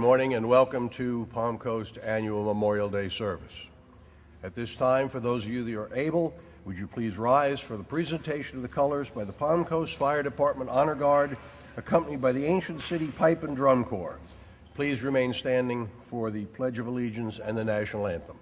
morning and welcome to Palm Coast Annual Memorial Day service. At this time, for those of you that are able, would you please rise for the presentation of the colors by the Palm Coast Fire Department Honor Guard, accompanied by the Ancient City Pipe and Drum Corps. Please remain standing for the Pledge of Allegiance and the National Anthem.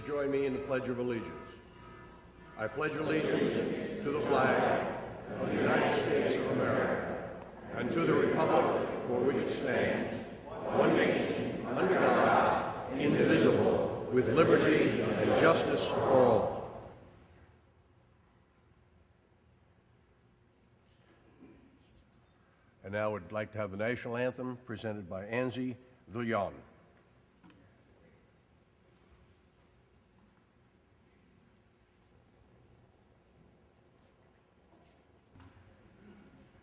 Join me in the Pledge of Allegiance. I pledge allegiance to the flag of the United States of America and to the republic for which it stands, one nation, under God, indivisible, with liberty and justice for all. And now I'd like to have the national anthem presented by Angelique Viljoen.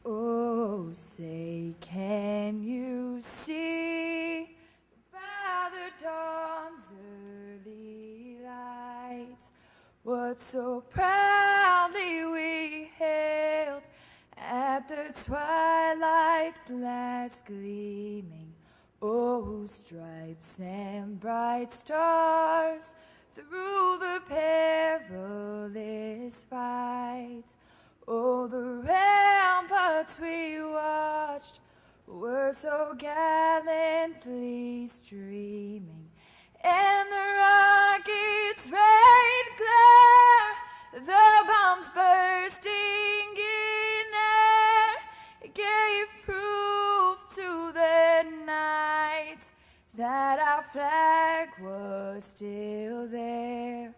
Oh, say, can you see by the dawn's early light what so proudly we hailed at the twilight's last gleaming? Oh, stripes and bright stars through the perilous fight. Oh, the ramparts we watched were so gallantly streaming, and the rocket's red glare, the bombs bursting in air, gave proof to the night was still there.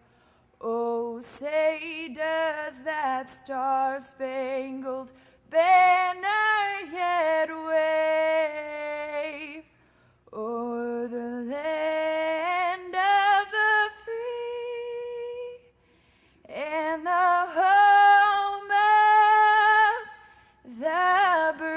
Oh, say does that star-spangled banner yet wave o'er the land of the free and the home of the brave?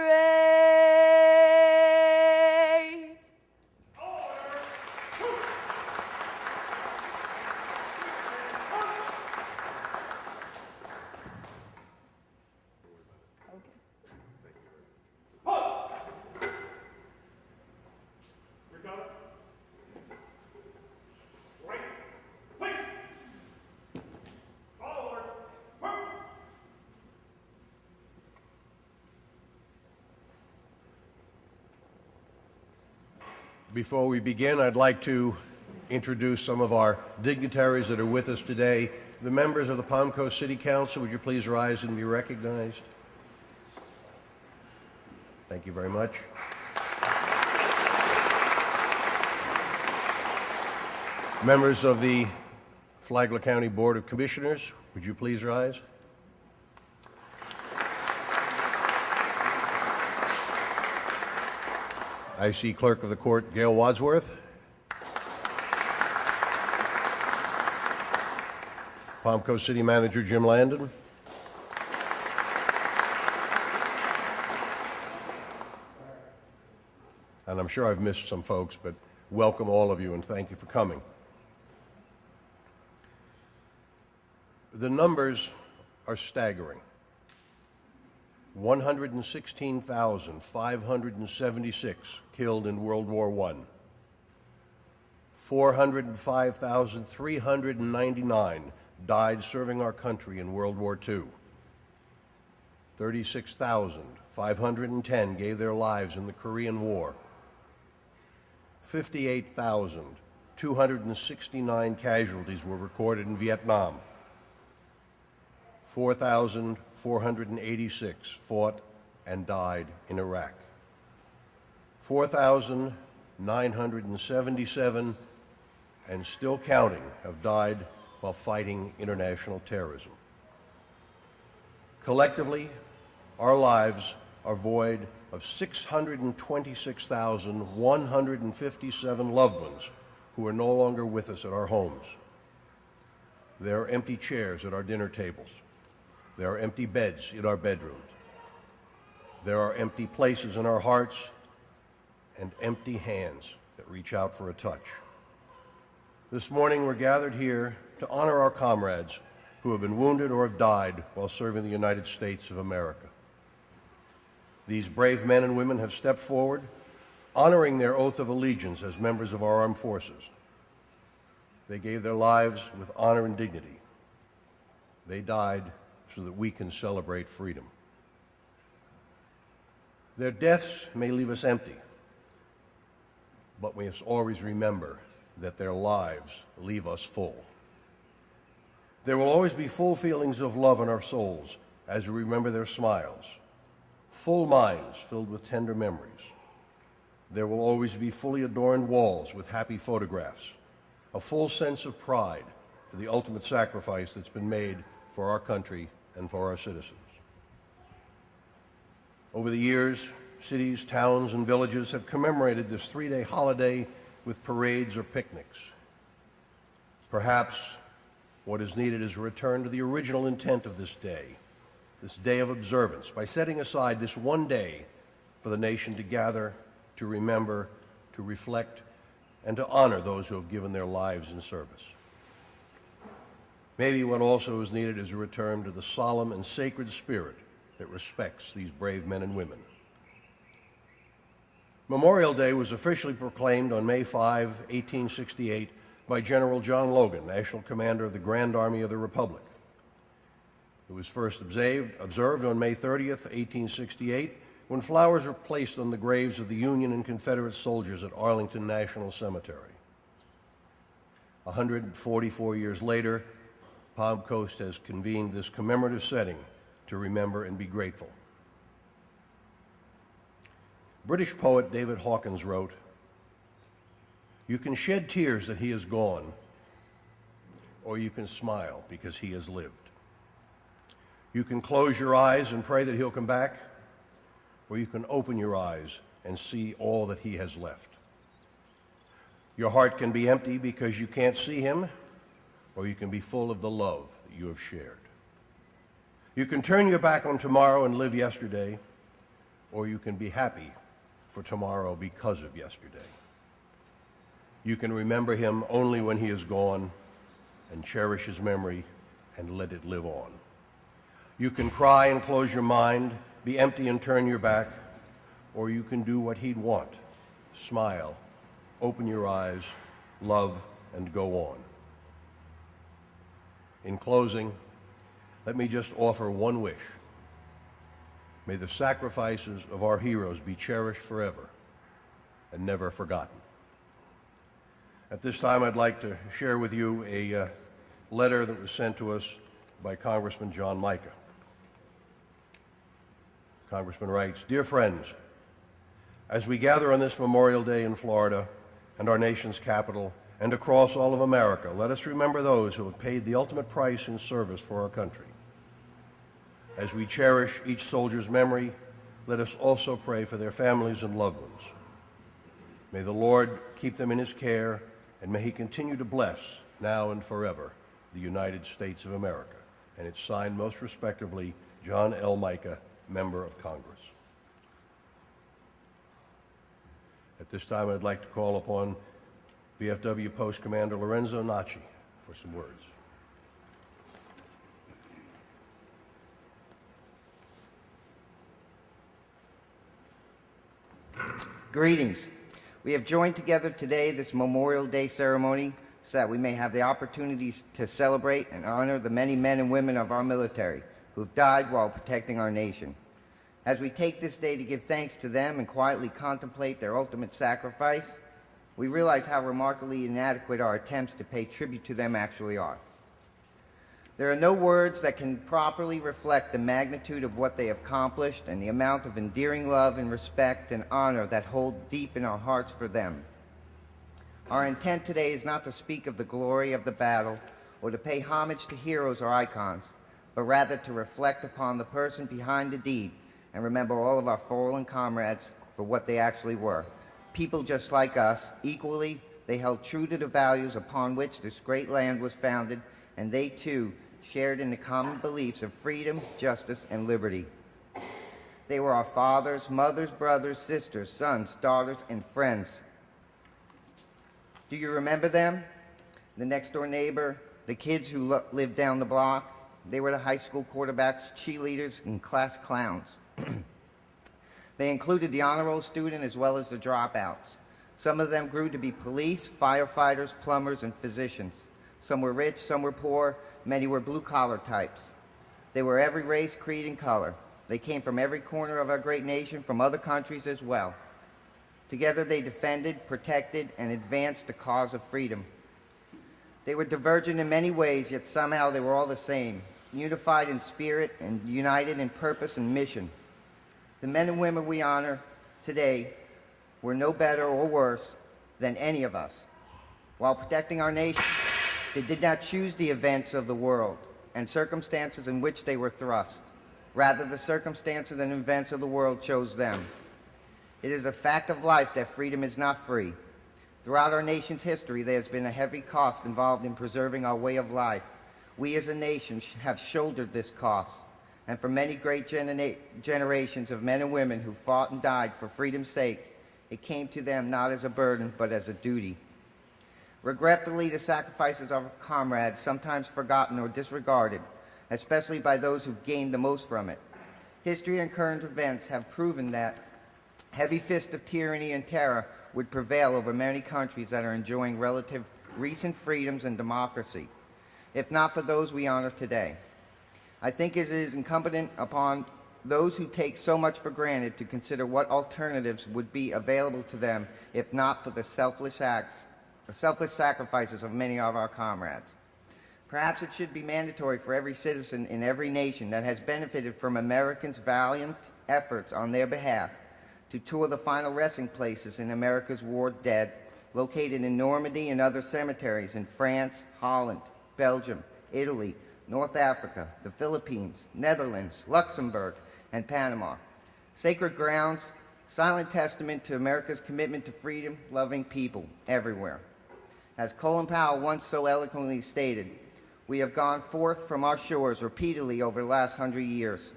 Before we begin, I'd like to introduce some of our dignitaries that are with us today. The members of the Palm Coast City Council, would you please rise and be recognized? Thank you very much. Members of the Flagler County Board of Commissioners, would you please rise? I see Clerk of the Court Gail Wadsworth. Palm Coast City Manager Jim Landon. And I'm sure I've missed some folks, but welcome all of you and thank you for coming. The numbers are staggering. 116,576 killed in World War I. 405,399 died serving our country in World War II. 36,510 gave their lives in the Korean War. 58,269 casualties were recorded in Vietnam. 4,486 fought and died in Iraq. 4,977, and still counting, have died while fighting international terrorism. Collectively, our lives are void of 626,157 loved ones who are no longer with us at our homes. There are empty chairs at our dinner tables. There are empty beds in our bedrooms. There are empty places in our hearts and empty hands that reach out for a touch. This morning we're gathered here to honor our comrades who have been wounded or have died while serving the United States of America. These brave men and women have stepped forward, honoring their oath of allegiance as members of our armed forces. They gave their lives with honor and dignity. They died so that we can celebrate freedom. Their deaths may leave us empty, but we must always remember that their lives leave us full. There will always be full feelings of love in our souls as we remember their smiles, full minds filled with tender memories. There will always be fully adorned walls with happy photographs, a full sense of pride for the ultimate sacrifice that's been made for our country and for our citizens. Over the years, cities, towns, and villages have commemorated this three-day holiday with parades or picnics. Perhaps what is needed is a return to the original intent of this day of observance, by setting aside this one day for the nation to gather, to remember, to reflect, and to honor those who have given their lives in service. Maybe what also is needed is a return to the solemn and sacred spirit that respects these brave men and women. Memorial Day was officially proclaimed on May 5, 1868, by General John Logan, National Commander of the Grand Army of the Republic. It was first observed on May 30th, 1868, when flowers were placed on the graves of the Union and Confederate soldiers at Arlington National Cemetery. 144 years later, Palm Coast has convened this commemorative setting to remember and be grateful. British poet David Hawkins wrote, You can shed tears that he is gone, or you can smile because he has lived. You can close your eyes and pray that he'll come back, or you can open your eyes and see all that he has left. Your heart can be empty because you can't see him, or you can be full of the love that you have shared. You can turn your back on tomorrow and live yesterday, or you can be happy for tomorrow because of yesterday. You can remember him only when he is gone and cherish his memory and let it live on. You can cry and close your mind, be empty and turn your back, or you can do what he'd want, smile, open your eyes, love, and go on. In closing, let me just offer one wish. May the sacrifices of our heroes be cherished forever and never forgotten. At this time, I'd like to share with you a letter that was sent to us by Congressman John Mica. Congressman writes, "Dear friends, as we gather on this Memorial Day in Florida and our nation's capital and across all of America, let us remember those who have paid the ultimate price in service for our country. As we cherish each soldier's memory, let us also pray for their families and loved ones. May the Lord keep them in his care, and may he continue to bless, now and forever, the United States of America." And it's signed most respectively, John L. Mica, Member of Congress. At this time, I'd like to call upon VFW Post Commander Lorenzo Nacci for some words. Greetings. We have joined together today this Memorial Day ceremony so that we may have the opportunities to celebrate and honor the many men and women of our military who've died while protecting our nation. As we take this day to give thanks to them and quietly contemplate their ultimate sacrifice, we realize how remarkably inadequate our attempts to pay tribute to them actually are. There are no words that can properly reflect the magnitude of what they have accomplished and the amount of endearing love and respect and honor that hold deep in our hearts for them. Our intent today is not to speak of the glory of the battle or to pay homage to heroes or icons, but rather to reflect upon the person behind the deed and remember all of our fallen comrades for what they actually were. People just like us, equally, they held true to the values upon which this great land was founded, and they too shared in the common beliefs of freedom, justice, and liberty. They were our fathers, mothers, brothers, sisters, sons, daughters, and friends. Do you remember them? The next-door neighbor, the kids who lived down the block. They were the high school quarterbacks, cheerleaders, and class clowns. They included the honor roll student as well as the dropouts. Some of them grew to be police, firefighters, plumbers, and physicians. Some were rich, some were poor, many were blue-collar types. They were every race, creed, and color. They came from every corner of our great nation, from other countries as well. Together they defended, protected, and advanced the cause of freedom. They were divergent in many ways, yet somehow they were all the same, unified in spirit and united in purpose and mission. The men and women we honor today were no better or worse than any of us. While protecting our nation, they did not choose the events of the world and circumstances in which they were thrust. Rather, the circumstances and events of the world chose them. It is a fact of life that freedom is not free. Throughout our nation's history, there has been a heavy cost involved in preserving our way of life. We as a nation have shouldered this cost, and for many great generations of men and women who fought and died for freedom's sake, it came to them not as a burden, but as a duty. Regretfully, the sacrifices of our comrades, sometimes forgotten or disregarded, especially by those who've gained the most from it. History and current events have proven that heavy fist of tyranny and terror would prevail over many countries that are enjoying relative recent freedoms and democracy, if not for those we honor today. I think it is incumbent upon those who take so much for granted to consider what alternatives would be available to them if not for the selfless sacrifices of many of our comrades. Perhaps it should be mandatory for every citizen in every nation that has benefited from Americans' valiant efforts on their behalf to tour the final resting places in America's war dead located in Normandy and other cemeteries in France, Holland, Belgium, Italy, North Africa, the Philippines, Netherlands, Luxembourg, and Panama. Sacred grounds, silent testament to America's commitment to freedom-loving people everywhere. As Colin Powell once so eloquently stated, we have gone forth from our shores repeatedly over the last 100 years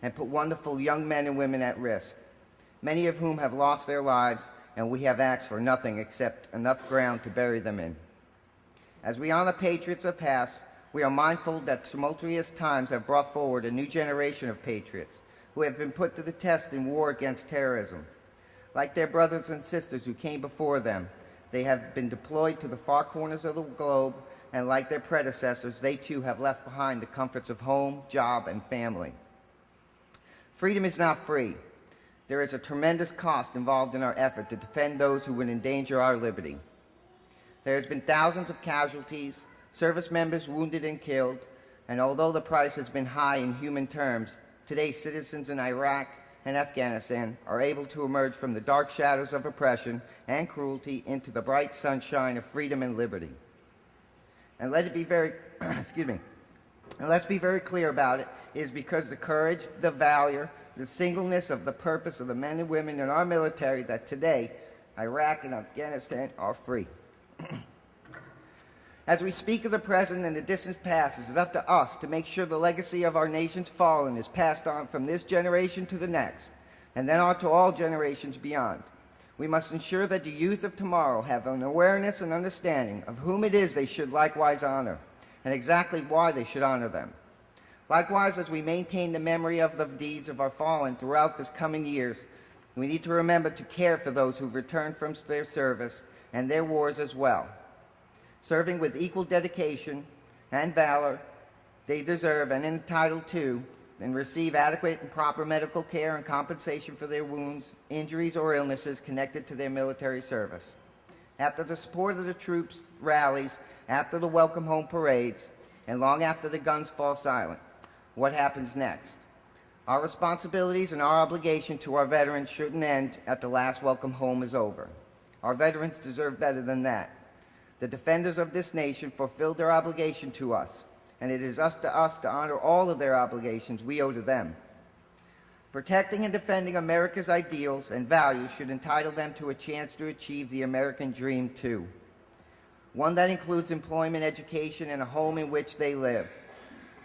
and put wonderful young men and women at risk, many of whom have lost their lives, and we have asked for nothing except enough ground to bury them in. As we honor patriots of past, we are mindful that tumultuous times have brought forward a new generation of patriots who have been put to the test in war against terrorism. Like their brothers and sisters who came before them, they have been deployed to the far corners of the globe, and like their predecessors, they too have left behind the comforts of home, job, and family. Freedom is not free. There is a tremendous cost involved in our effort to defend those who would endanger our liberty. There has been thousands of casualties, service members wounded and killed, and although the price has been high in human terms, today citizens in Iraq and Afghanistan are able to emerge from the dark shadows of oppression and cruelty into the bright sunshine of freedom and liberty. And let it be very, and let's be very clear about it, it is because the courage, the valor, the singleness of the purpose of the men and women in our military that today Iraq and Afghanistan are free. As we speak of the present and the distant past, it is up to us to make sure the legacy of our nation's fallen is passed on from this generation to the next, and then on to all generations beyond. We must ensure that the youth of tomorrow have an awareness and understanding of whom it is they should likewise honor, and exactly why they should honor them. Likewise, as we maintain the memory of the deeds of our fallen throughout this coming years, we need to remember to care for those who've returned from their service and their wars as well. Serving with equal dedication and valor, they deserve and entitled to and receive adequate and proper medical care and compensation for their wounds, injuries, or illnesses connected to their military service. After the support of the troops rallies, after the welcome home parades, and long after the guns fall silent, what happens next? Our responsibilities and our obligation to our veterans shouldn't end at the last welcome home is over. Our veterans deserve better than that. The defenders of this nation fulfilled their obligation to us, and it is up to us to honor all of their obligations we owe to them. Protecting and defending America's ideals and values should entitle them to a chance to achieve the American dream too. One that includes employment, education, and a home in which they live.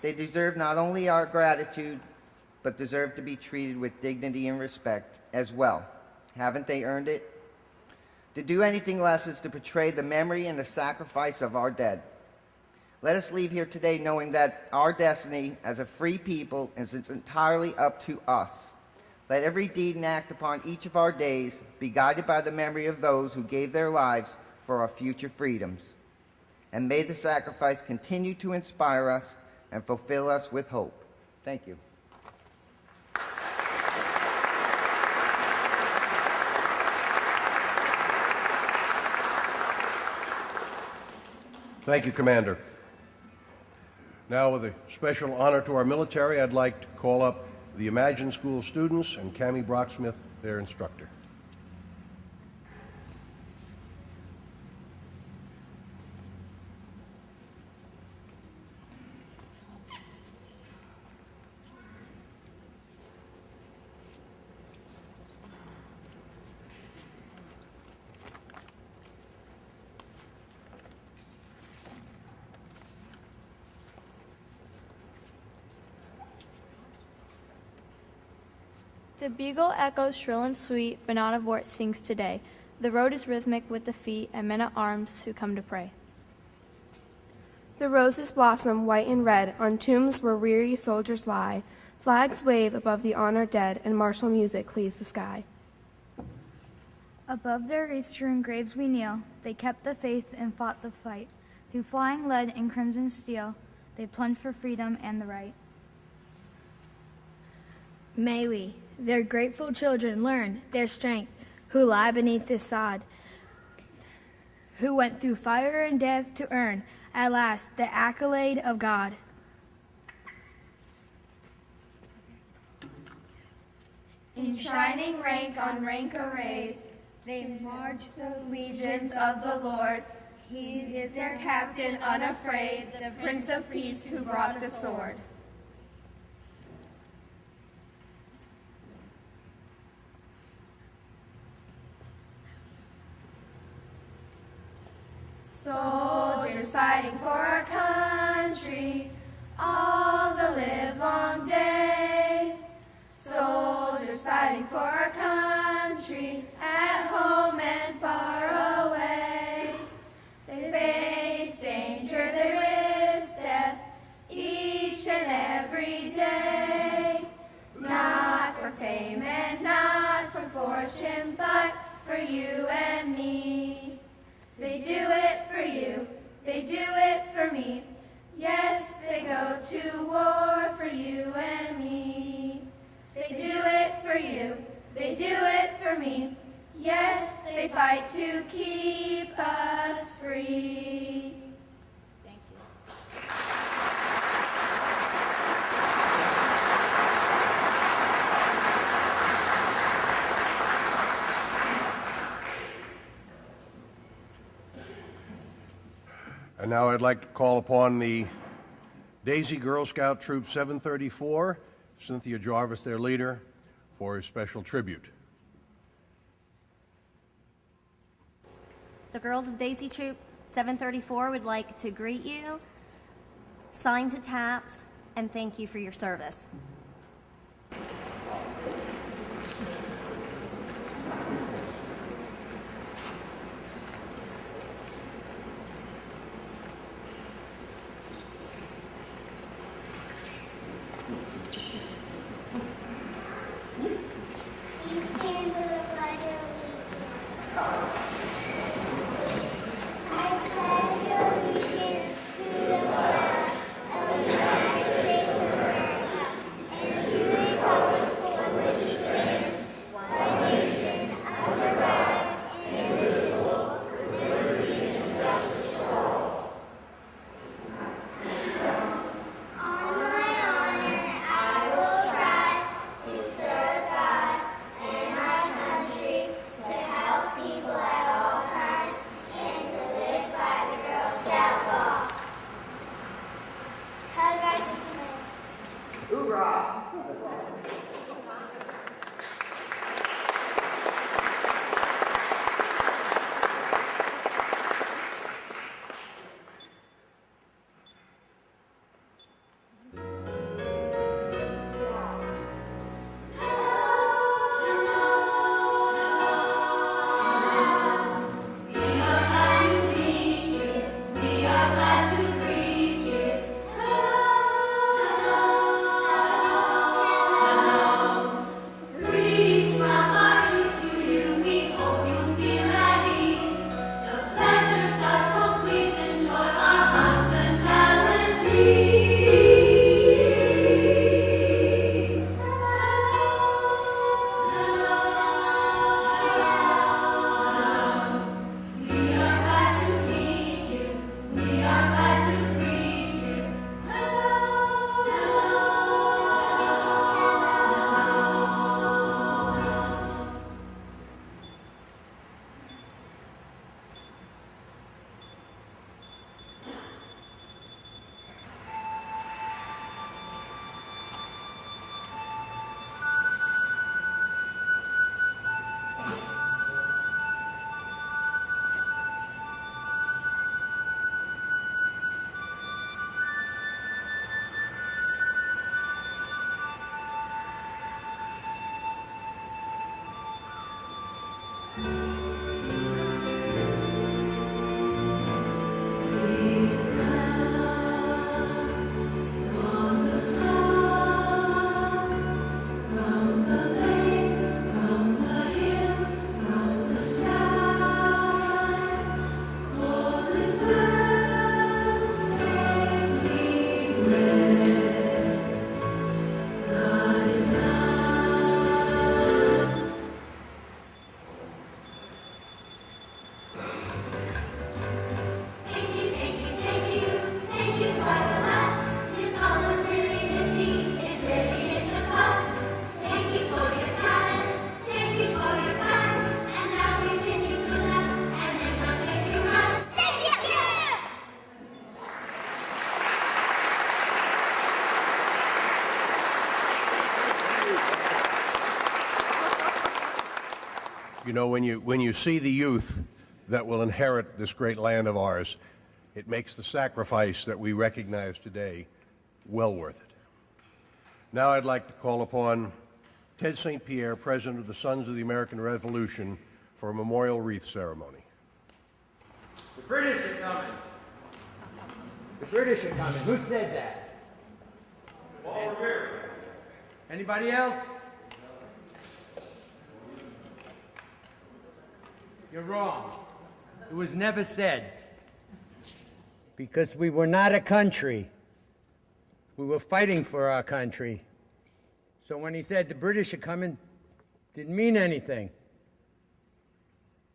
They deserve not only our gratitude, but deserve to be treated with dignity and respect as well. Haven't they earned it? To do anything less is to betray the memory and the sacrifice of our dead. Let us leave here today knowing that our destiny as a free people is entirely up to us. Let every deed and act upon each of our days be guided by the memory of those who gave their lives for our future freedoms. And may the sacrifice continue to inspire us and fulfill us with hope. Thank you. Thank you, Commander. Now, with a special honor to our military, I'd like to call up the Imagine School students and Cammie Brocksmith, their instructor. The bugle echoes shrill and sweet, but not of war it sings today. The road is rhythmic with the feet and men-at-arms who come to pray. The roses blossom white and red on tombs where weary soldiers lie. Flags wave above the honored dead, and martial music cleaves the sky. Above their wreath-strewn graves we kneel. They kept the faith and fought the fight. Through flying lead and crimson steel, they plunged for freedom and the right. May we, their grateful children, learn their strength, who lie beneath this sod, who went through fire and death to earn, at last, the accolade of God. In shining rank on rank array, They march the legions of the Lord. He is their captain unafraid, the Prince of Peace who brought the sword. Soldiers fighting for our country all the livelong day. Soldiers fighting for our country at home and far away. They face danger, they risk death each and every day. Not for fame and not for fortune, but for you and me. They do it for you, they do it for me. Yes, they go to war for you and me. They do it for you, they do it for me. Yes, they fight to keep us free. Thank you. And now I'd like to call upon the Daisy Girl Scout Troop 734, Cynthia Jarvis, their leader, for a special tribute. The girls of Daisy Troop 734 would like to greet you, sign to taps, and thank you for your service. Glad to You know, when you see the youth that will inherit this great land of ours, it makes the sacrifice that we recognize today well worth it. Now I'd like to call upon Ted St. Pierre, President of the Sons of the American Revolution, for a memorial wreath ceremony. The British are coming. The British are coming. Who said that? Paul Revere. Anybody else? You're wrong. It was never said. Because we were not a country. We were fighting for our country. So when he said the British are coming, didn't mean anything.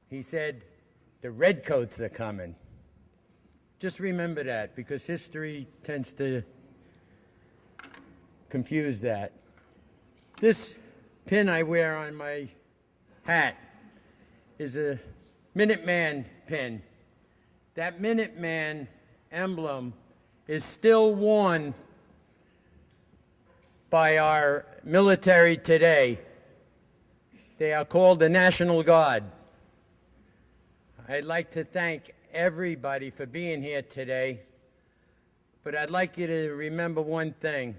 He said the redcoats are coming. Just remember that, because history tends to confuse that. This pin I wear on my hat is a Minuteman pin. That Minuteman emblem is still worn by our military today. They are called the National Guard. I'd like to thank everybody for being here today, but I'd like you to remember one thing.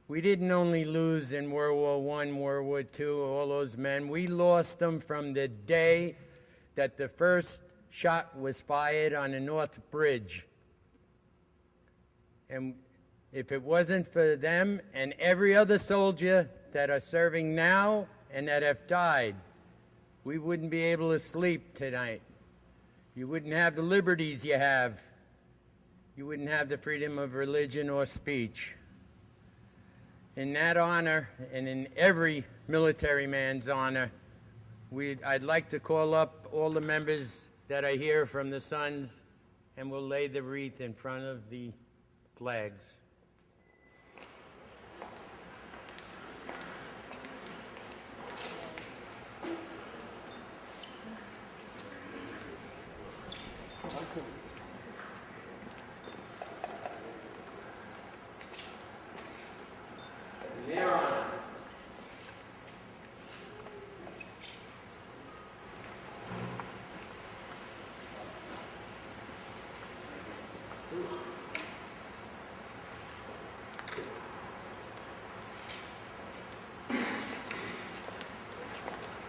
We didn't only lose in World War I, World War II, all those men. We lost them from the day that the first shot was fired on the North Bridge. And if it wasn't for them and every other soldier that are serving now and that have died, we wouldn't be able to sleep tonight. You wouldn't have the liberties you have. You wouldn't have the freedom of religion or speech. In that honor, and in every military man's honor, I'd like to call up all the members that are here from the Sons, and we'll lay the wreath in front of the flags.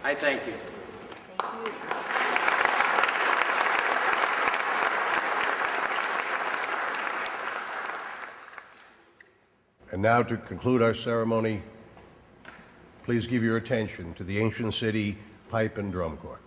I thank you. And now, to conclude our ceremony, please give your attention to the ancient city pipe and drum corps.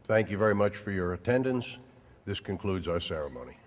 Thank you very much for your attendance. This concludes our ceremony.